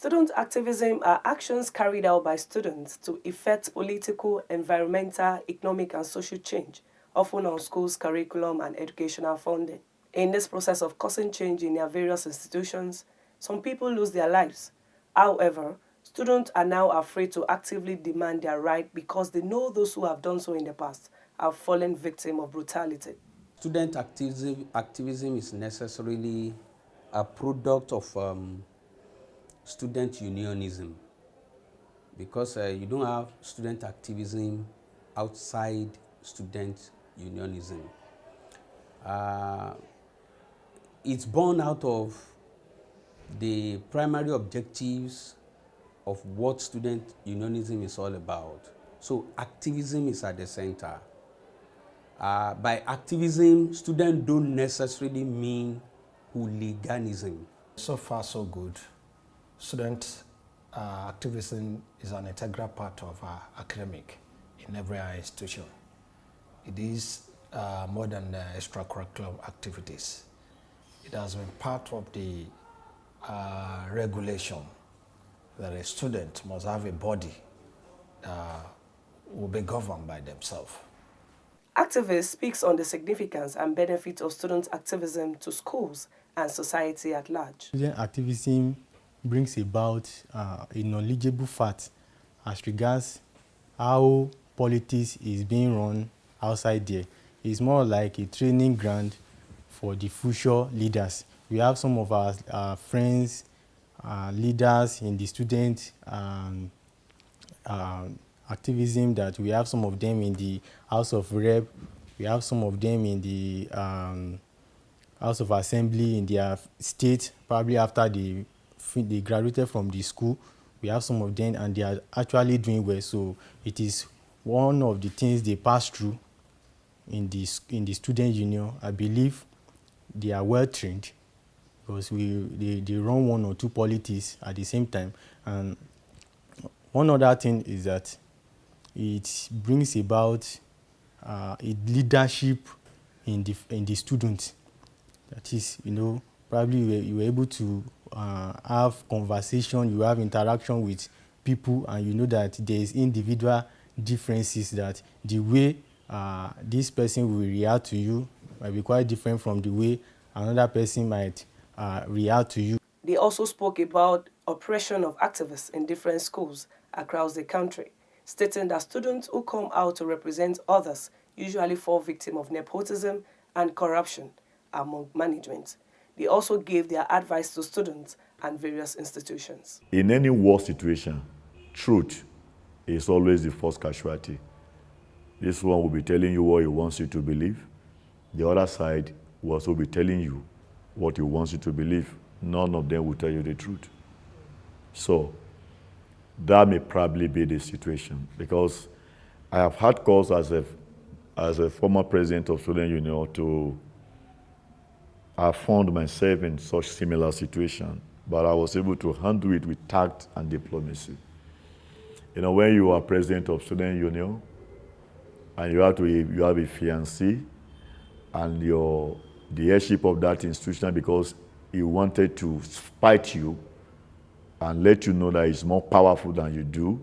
Student activism are actions carried out by students to effect political, environmental, economic, and social change, often on schools' curriculum and educational funding. In this process of causing change in their various institutions, some people lose their lives. However, students are now afraid to actively demand their right because they know those who have done so in the past have fallen victim of brutality. Student activism is necessarily a product of student unionism, because you don't have student activism outside student unionism. It's born out of the primary objectives of what student unionism is all about. So activism is at the center. By activism, students don't necessarily mean hooliganism. So far, so good. Student activism is an integral part of our academic in every institution. It is more than extracurricular activities. It has been part of the regulation that a student must have a body that will be governed by themselves. Activist speaks on the significance and benefits of student activism to schools and society at large. Student activism brings about a knowledgeable fact as regards how politics is being run outside there. It's more like a training ground for the future leaders. We have some of our friends, leaders in the student activism, that we have some of them in the House of Rep, we have some of them in the House of Assembly in their state, probably after they graduated from the school. We have some of them and they are actually doing well. So it is one of the things they pass through in the student union. I believe they are well trained because they run one or two politics at the same time. And one other thing is that it brings about a leadership in the students. That is, probably you were able to have conversation, you have interaction with people, and you know that there is individual differences, that the way this person will react to you might be quite different from the way another person might react to you. They also spoke about oppression of activists in different schools across the country, stating that students who come out to represent others usually fall victim of nepotism and corruption among management. They also gave their advice to students and various institutions. In any war situation, truth is always the first casualty. This one will be telling you what he wants you to believe. The other side will also be telling you what he wants you to believe. None of them will tell you the truth. So that may probably be the situation, because I have had calls as a former president of Student Union to have found myself in such similar situation, but I was able to handle it with tact and diplomacy. When you are president of Student Union and you have a fiancé, and the headship of that institution, because he wanted to spite you and let you know that he's more powerful than you do,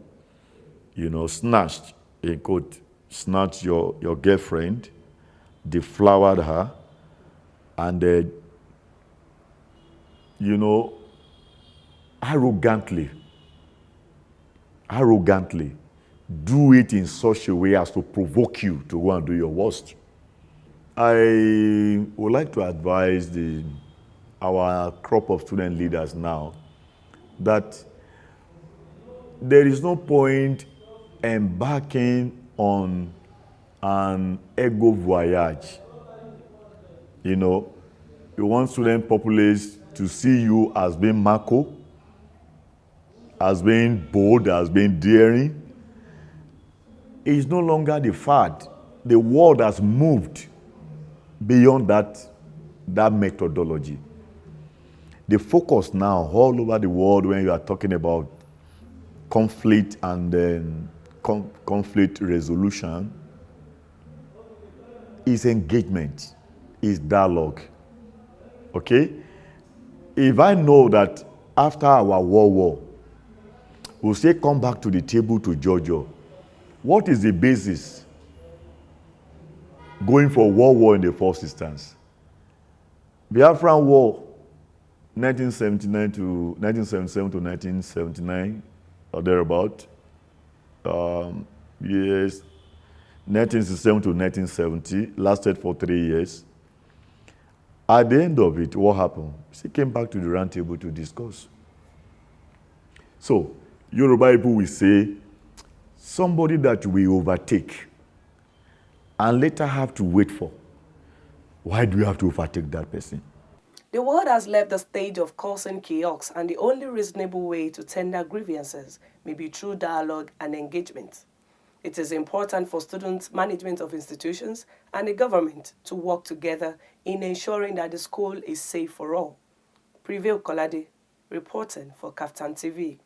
snatched, in quote, snatched your girlfriend, deflowered her, and arrogantly do it in such a way as to provoke you to go and do your worst. I would like to advise our crop of student leaders now that there is no point embarking on an ego voyage. You want student populace to see you as being Marco, as being bold, as being daring. It's no longer the fad. The world has moved beyond that methodology. The focus now all over the world, when you are talking about conflict and conflict resolution, is engagement, is dialogue. Okay? If I know that after our war, will say come back to the table to judge you. What is the basis going for World War in the first instance? Biafran War, 1979 to 1977 to 1979, or thereabout. Yes, 1967 to 1970, lasted for 3 years. At the end of it, what happened? She came back to the round table to discuss. So, Yoruba people will say, somebody that we overtake and later have to wait for. Why do we have to overtake that person? The world has left the stage of causing chaos, and the only reasonable way to tender grievances may be through dialogue and engagement. It is important for students, management of institutions, and the government to work together in ensuring that the school is safe for all. Preview Kolade, reporting for KAFTAN TV.